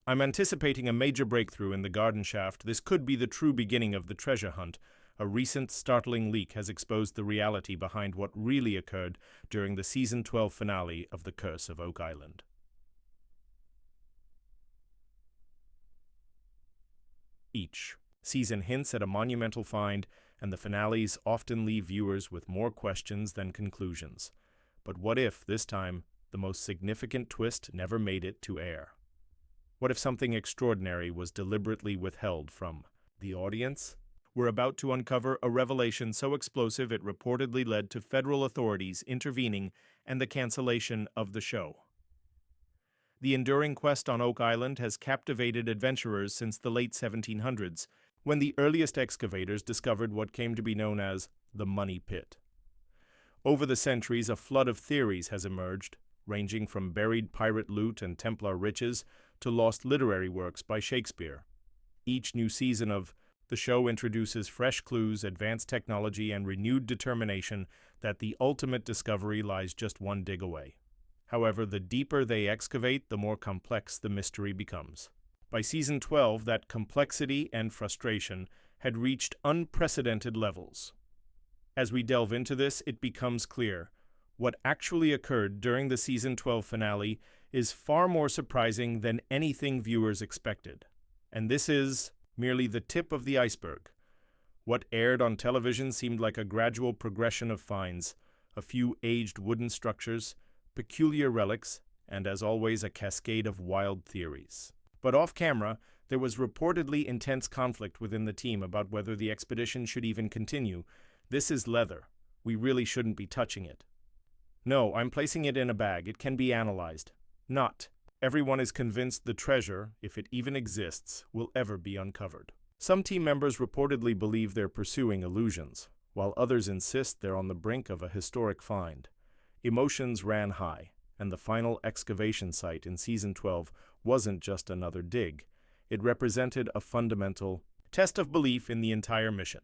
I'm anticipating a major breakthrough in the garden shaft. This could be the true beginning of the treasure hunt. A recent startling leak has exposed the reality behind what really occurred during the Season 12 finale of The Curse of Oak Island. Each season hints at a monumental find, and the finales often leave viewers with more questions than conclusions. But what if, this time, the most significant twist never made it to air? What if something extraordinary was deliberately withheld from the audience? We're about to uncover a revelation so explosive it reportedly led to federal authorities intervening and the cancellation of the show. The enduring quest on Oak Island has captivated adventurers since the late 1700s, when the earliest excavators discovered what came to be known as the Money Pit. Over the centuries, a flood of theories has emerged, ranging from buried pirate loot and Templar riches to lost literary works by Shakespeare. Each new season of the show introduces fresh clues, advanced technology, and renewed determination that the ultimate discovery lies just one dig away. However, the deeper they excavate, the more complex the mystery becomes. By Season 12, that complexity and frustration had reached unprecedented levels. As we delve into this, it becomes clear what actually occurred during the Season 12 finale is far more surprising than anything viewers expected. And this is merely the tip of the iceberg. What aired on television seemed like a gradual progression of finds, a few aged wooden structures, peculiar relics, and as always a cascade of wild theories. But off-camera, there was reportedly intense conflict within the team about whether the expedition should even continue. This is leather. We really shouldn't be touching it. No, I'm placing it in a bag. It can be analyzed. Not. Everyone is convinced the treasure, if it even exists, will ever be uncovered. Some team members reportedly believe they're pursuing illusions, while others insist they're on the brink of a historic find. Emotions ran high, and the final excavation site in Season 12 wasn't just another dig. It represented a fundamental test of belief in the entire mission.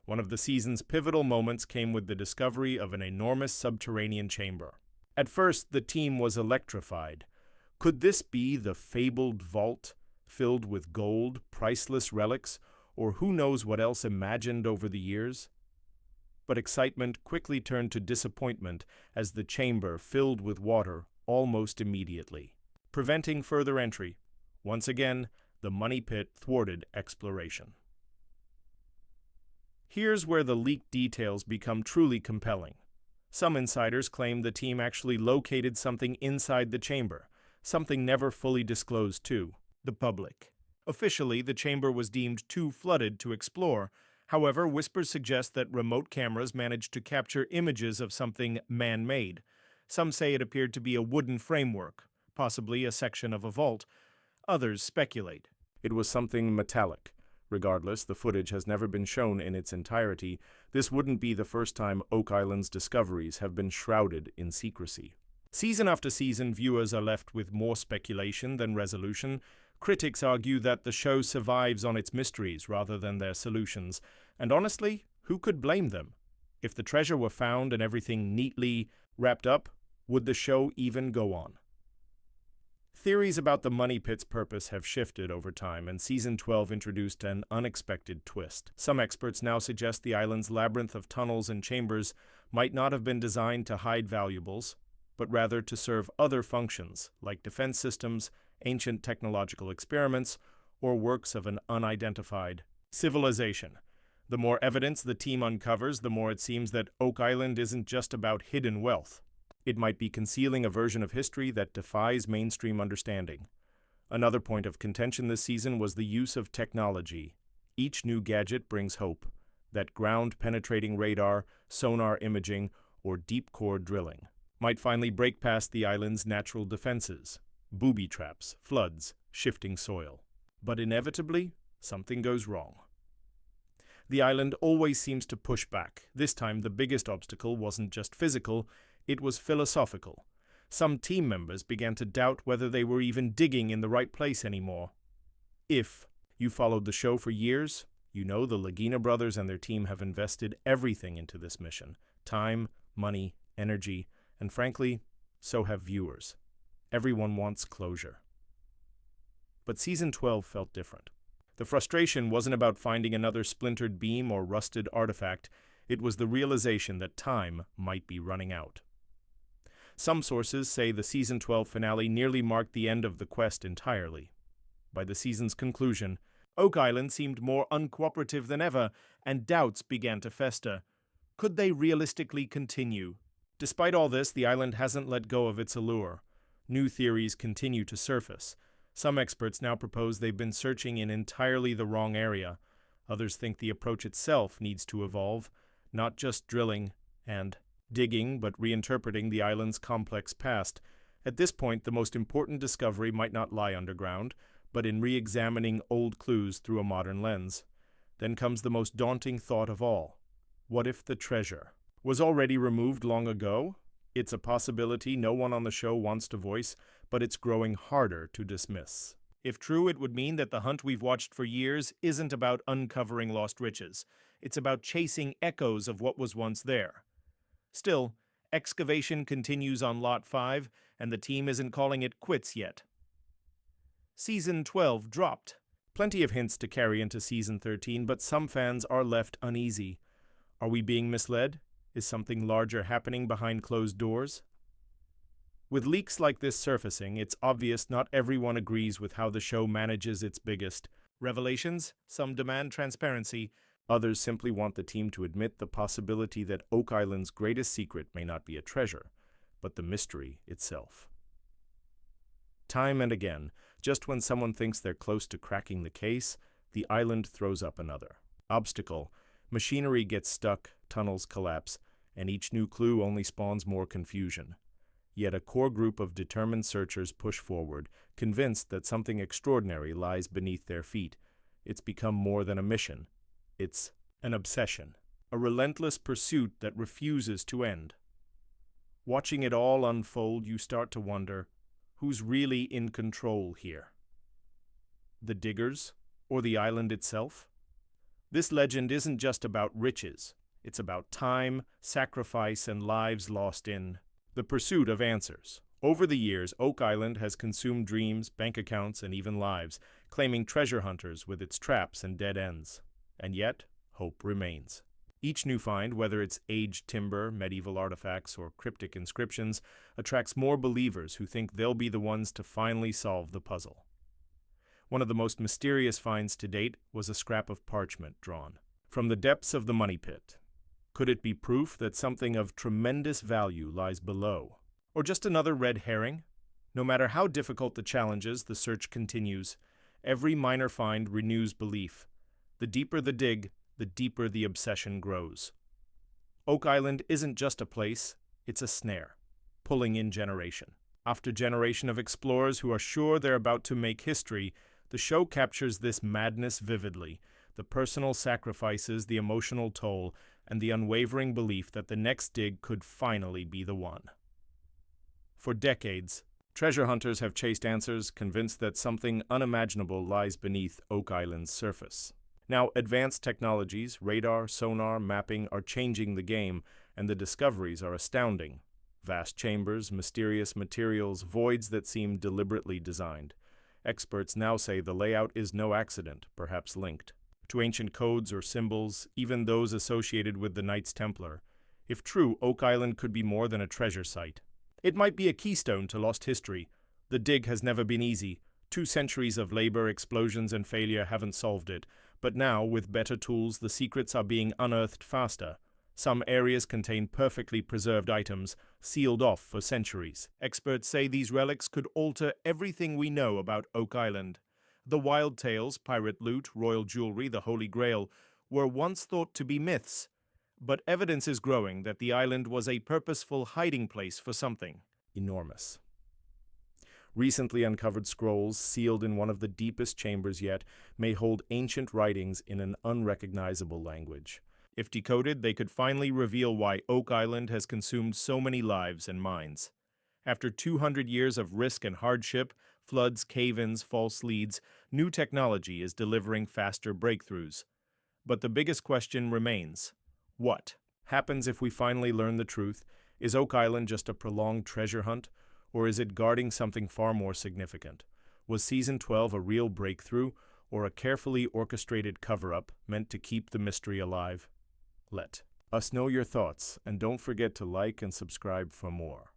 One of the season's pivotal moments came with the discovery of an enormous subterranean chamber. At first, the team was electrified. Could this be the fabled vault, filled with gold, priceless relics, or who knows what else imagined over the years? But excitement quickly turned to disappointment as the chamber filled with water almost immediately, preventing further entry. Once again, the Money Pit thwarted exploration. Here's where the leaked details become truly compelling. Some insiders claim the team actually located something inside the chamber, something never fully disclosed to the public. Officially, the chamber was deemed too flooded to explore. However, whispers suggest that remote cameras managed to capture images of something man-made. Some say it appeared to be a wooden framework, possibly a section of a vault. Others speculate it was something metallic. Regardless, the footage has never been shown in its entirety. This wouldn't be the first time Oak Island's discoveries have been shrouded in secrecy. Season after season, viewers are left with more speculation than resolution. Critics argue that the show survives on its mysteries rather than their solutions. And honestly, who could blame them? If the treasure were found and everything neatly wrapped up, would the show even go on? Theories about the Money Pit's purpose have shifted over time, and Season 12 introduced an unexpected twist. Some experts now suggest the island's labyrinth of tunnels and chambers might not have been designed to hide valuables, but rather to serve other functions, like defense systems, ancient technological experiments, or works of an unidentified civilization. The more evidence the team uncovers, the more it seems that Oak Island isn't just about hidden wealth. It might be concealing a version of history that defies mainstream understanding. Another point of contention this season was the use of technology. Each new gadget brings hope. That ground-penetrating radar, sonar imaging, or deep-core drilling might finally break past the island's natural defenses. Booby traps, floods, shifting soil. But inevitably, something goes wrong. The island always seems to push back. This time, the biggest obstacle wasn't just physical, it was philosophical. Some team members began to doubt whether they were even digging in the right place anymore. If you followed the show for years, you know the Lagina brothers and their team have invested everything into this mission. Time, money, energy, and frankly, so have viewers. Everyone wants closure. But Season 12 felt different. The frustration wasn't about finding another splintered beam or rusted artifact, it was the realization that time might be running out. Some sources say the Season 12 finale nearly marked the end of the quest entirely. By the season's conclusion, Oak Island seemed more uncooperative than ever, and doubts began to fester. Could they realistically continue? Despite all this, the island hasn't let go of its allure. New theories continue to surface. Some experts now propose they've been searching in entirely the wrong area. Others think the approach itself needs to evolve, not just drilling and digging, but reinterpreting the island's complex past. At this point, the most important discovery might not lie underground, but in re-examining old clues through a modern lens. Then comes the most daunting thought of all. What if the treasure was already removed long ago? It's a possibility no one on the show wants to voice, but it's growing harder to dismiss. If true, it would mean that the hunt we've watched for years isn't about uncovering lost riches. It's about chasing echoes of what was once there. Still, excavation continues on Lot 5, and the team isn't calling it quits yet. Season 12 dropped. Plenty of hints to carry into Season 13, but some fans are left uneasy. Are we being misled? Is something larger happening behind closed doors? With leaks like this surfacing, it's obvious not everyone agrees with how the show manages its biggest revelations. Some demand transparency. Others simply want the team to admit the possibility that Oak Island's greatest secret may not be a treasure, but the mystery itself. Time and again, just when someone thinks they're close to cracking the case, the island throws up another obstacle. Machinery gets stuck, tunnels collapse, and each new clue only spawns more confusion. Yet a core group of determined searchers push forward, convinced that something extraordinary lies beneath their feet. It's become more than a mission. It's an obsession, a relentless pursuit that refuses to end. Watching it all unfold, you start to wonder, who's really in control here? The diggers, or the island itself? This legend isn't just about riches. It's about time, sacrifice, and lives lost in the pursuit of answers. Over the years, Oak Island has consumed dreams, bank accounts, and even lives, claiming treasure hunters with its traps and dead ends. And yet, hope remains. Each new find, whether it's aged timber, medieval artifacts, or cryptic inscriptions, attracts more believers who think they'll be the ones to finally solve the puzzle. One of the most mysterious finds to date was a scrap of parchment drawn from the depths of the money pit. Could it be proof that something of tremendous value lies below? Or just another red herring? No matter how difficult the challenges, the search continues. Every minor find renews belief. The deeper the dig, the deeper the obsession grows. Oak Island isn't just a place, it's a snare, pulling in generation after generation of explorers who are sure they're about to make history. The show captures this madness vividly, the personal sacrifices, the emotional toll, and the unwavering belief that the next dig could finally be the one. For decades, treasure hunters have chased answers, convinced that something unimaginable lies beneath Oak Island's surface. Now, advanced technologies, radar, sonar, mapping are changing the game, and the discoveries are astounding. Vast chambers, mysterious materials, voids that seem deliberately designed. Experts now say the layout is no accident, perhaps linked to ancient codes or symbols, even those associated with the Knights Templar. If true, Oak Island could be more than a treasure site. It might be a keystone to lost history. The dig has never been easy. 2 centuries of labor, explosions, and failure haven't solved it. But now, with better tools, the secrets are being unearthed faster. Some areas contain perfectly preserved items, sealed off for centuries. Experts say these relics could alter everything we know about Oak Island. The wild tales, pirate loot, royal jewelry, the Holy Grail, were once thought to be myths. But evidence is growing that the island was a purposeful hiding place for something enormous. Recently uncovered scrolls, sealed in one of the deepest chambers yet, may hold ancient writings in an unrecognizable language. If decoded, they could finally reveal why Oak Island has consumed so many lives and minds. After 200 years of risk and hardship, floods, cave-ins, false leads, new technology is delivering faster breakthroughs. But the biggest question remains: what happens if we finally learn the truth? Is Oak Island just a prolonged treasure hunt, or is it guarding something far more significant? Was Season 12 a real breakthrough, or a carefully orchestrated cover-up meant to keep the mystery alive? Let us know your thoughts, and don't forget to like and subscribe for more.